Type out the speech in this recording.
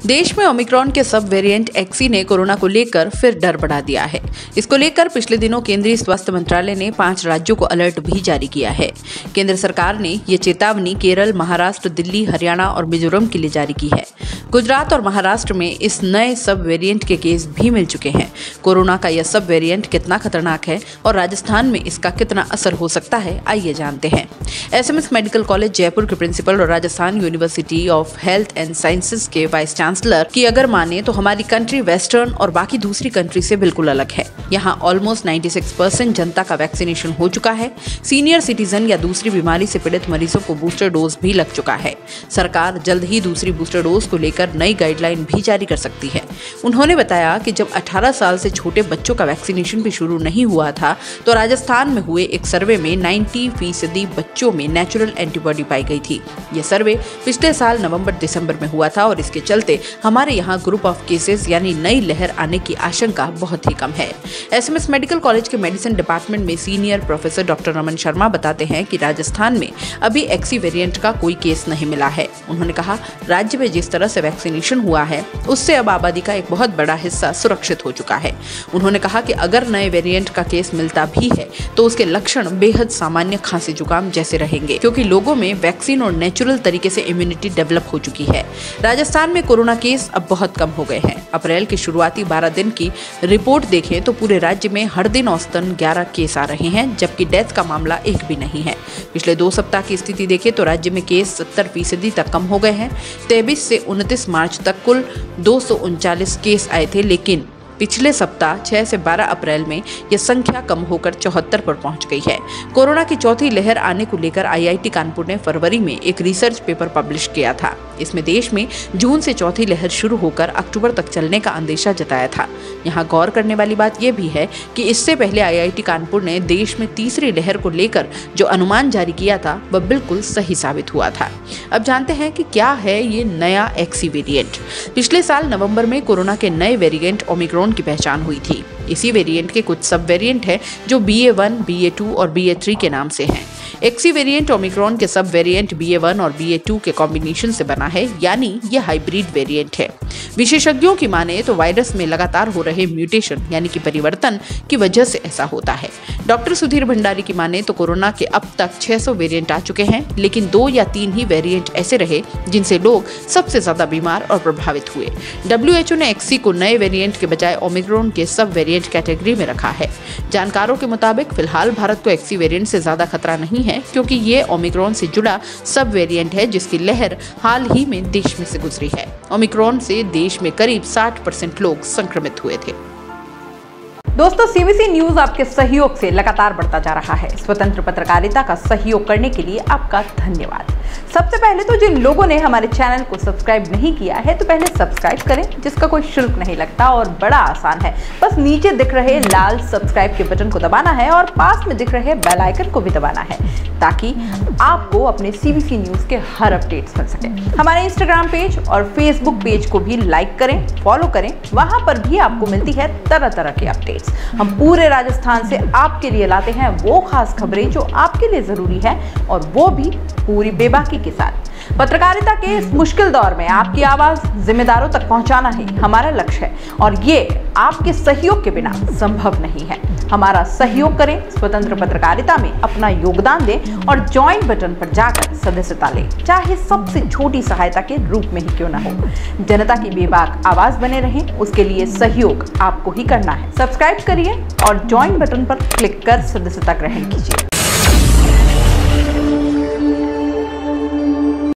देश में ओमिक्रॉन के सब वेरिएंट एक्सी ने कोरोना को लेकर फिर डर बढ़ा दिया है। इसको लेकर पिछले दिनों केंद्रीय स्वास्थ्य मंत्रालय ने 5 राज्यों को अलर्ट भी जारी किया है। केंद्र सरकार ने ये चेतावनी केरल, महाराष्ट्र, दिल्ली, हरियाणा और मिजोरम के लिए जारी की है। गुजरात और महाराष्ट्र में इस नए सब वेरिएंट के केस भी मिल चुके हैं। कोरोना का यह सब वेरिएंट कितना खतरनाक है और राजस्थान में इसका कितना असर हो सकता है, आइए जानते हैं। एसएमएस मेडिकल कॉलेज जयपुर के प्रिंसिपल और Rajasthan university of health and sciences के वाइस चांसलर की अगर माने तो हमारी कंट्री वेस्टर्न और बाकी दूसरी कंट्री से बिल्कुल अलग है। यहाँ ऑलमोस्ट 96% जनता का वैक्सीनेशन हो चुका है। सीनियर सिटीजन या दूसरी बीमारी से पीड़ित मरीजों को बूस्टर डोज भी लग चुका है। सरकार जल्द ही दूसरी बूस्टर डोज को लेकर नई गाइडलाइन भी जारी कर सकती है। उन्होंने बताया कि जब 18 साल से छोटे बच्चों का वैक्सीनेशन भी शुरू नहीं हुआ था तो राजस्थान में हुए एक सर्वे में 90% बच्चों में नेचुरल एंटीबॉडी पाई गई थी। यह सर्वे पिछले साल नवंबर-दिसंबर में हुआ था और इसके चलते हमारे यहाँ ग्रुप ऑफ केसेस यानी नई लहर आने की आशंका बहुत ही कम है। एसएमएस मेडिकल कॉलेज के मेडिसिन डिपार्टमेंट में senior professor doctor Raman Sharma बताते हैं कि राजस्थान में अभी एक्सी वेरिएंट का कोई केस नहीं मिला है। उन्होंने कहा, राज्य में जिस तरह से वैक्सीनेशन हुआ है उससे अब आबादी का एक बहुत बड़ा हिस्सा सुरक्षित हो चुका है। उन्होंने कहा कि अगर नए वेरिएंट का केस मिलता भी है तो उसके लक्षण बेहद सामान्य खांसी जुकाम जैसे रहेंगे, क्योंकि लोगों में वैक्सीन और नेचुरल तरीके से इम्यूनिटी डेवलप हो चुकी है। राजस्थान में कोरोना केस अब बहुत कम हो गए हैं। अप्रैल के शुरुआती 12 दिन की रिपोर्ट देखें तो पूरे राज्य में हर दिन औसतन 11 केस आ रहे हैं, जबकि डेथ का मामला एक भी नहीं है। पिछले 2 सप्ताह की स्थिति देखें तो राज्य में केस 70% तक कम हो गए हैं। 23 से 29 मार्च तक कुल 239 केस आए थे, लेकिन पिछले सप्ताह 6 से 12 अप्रैल में यह संख्या कम होकर 74 पर पहुंच गई है। कोरोना की चौथी लहर आने को लेकर आईआईटी कानपुर ने फरवरी में एक रिसर्च पेपर पब्लिश किया था। इसमें देश में जून से चौथी लहर शुरू होकर अक्टूबर तक चलने का अंदेशा जताया था। यहाँ गौर करने वाली बात यह भी है कि इससे पहले आईआईटी कानपुर ने देश में तीसरी लहर को लेकर जो अनुमान जारी किया था वह बिल्कुल सही साबित हुआ था। अब जानते हैं कि क्या है ये नया एक्सी वेरिएंट। पिछले साल नवंबर में कोरोना के नए वेरिएंट ओमिक्रॉन की पहचान हुई थी। इसी वेरिएंट के कुछ सब वेरिएंट हैं जो BA.1, BA.2 और BA.3 के नाम से हैं। एक्सी वेरिएंट ओमिक्रॉन के सब वेरिएंट BA.1 और BA.2 के कॉम्बिनेशन से बना है, यानी यह हाइब्रिड वेरिएंट है। विशेषज्ञों की माने तो वायरस में लगातार हो रहे म्यूटेशन यानी कि परिवर्तन की वजह से ऐसा होता है। डॉक्टर सुधीर भंडारी की माने तो कोरोना के अब तक 600 वेरिएंट आ चुके हैं, लेकिन 2 या 3 ही वेरिएंट ऐसे रहे जिनसे लोग सबसे ज्यादा बीमार और प्रभावित हुए। WHO ने एक्सी को नए वेरिएंट के बजाय ओमिक्रॉन के सब वेरिएंट कैटेगरी में रखा है। जानकारों के मुताबिक फिलहाल भारत को एक्सी वेरिएंट से ज्यादा खतरा नहीं है, क्योंकि ये ओमिक्रॉन से जुड़ा सब वेरिएंट है जिसकी लहर हाल ही में देश में से गुजरी है। ओमिक्रॉन से देश में करीब 60% लोग संक्रमित हुए थे। दोस्तों, सीबीसी न्यूज आपके सहयोग से लगातार बढ़ता जा रहा है। स्वतंत्र पत्रकारिता का सहयोग करने के लिए आपका धन्यवाद। सबसे पहले तो जिन लोगों ने हमारे चैनल को सब्सक्राइब नहीं किया है तो पहले सब्सक्राइब करें, जिसका कोई शुल्क नहीं लगता और बड़ा आसान है। बस नीचे दिख रहे लाल सब्सक्राइब के बटन को दबाना है और पास में दिख रहे बेल आइकन को भी दबाना है, ताकि आपको अपने सीबीसी न्यूज के हर अपडेट्स मिल सके। हमारे इंस्टाग्राम पेज और फेसबुक पेज को भी लाइक करें, फॉलो करें। वहां पर भी आपको मिलती है तरह तरह की अपडेट्स। हम पूरे राजस्थान से आपके लिए लाते हैं वो खास खबरें जो आपके लिए जरूरी है, और वो भी पूरी बेबाकी के साथ। पत्रकारिता के इस मुश्किल दौर में आपकी आवाज जिम्मेदारों तक पहुंचाना ही हमारा लक्ष्य है, और ये आपके सहयोग के बिना संभव नहीं है। हमारा सहयोग करें, स्वतंत्र पत्रकारिता में अपना योगदान दें और ज्वाइन बटन पर जाकर सदस्यता लें, चाहे सबसे छोटी सहायता के रूप में ही क्यों न हो। जनता की बेबाक आवाज बने रहें, उसके लिए सहयोग आपको ही करना है। सब्सक्राइब करिए और ज्वाइन बटन पर क्लिक कर सदस्यता ग्रहण कीजिए।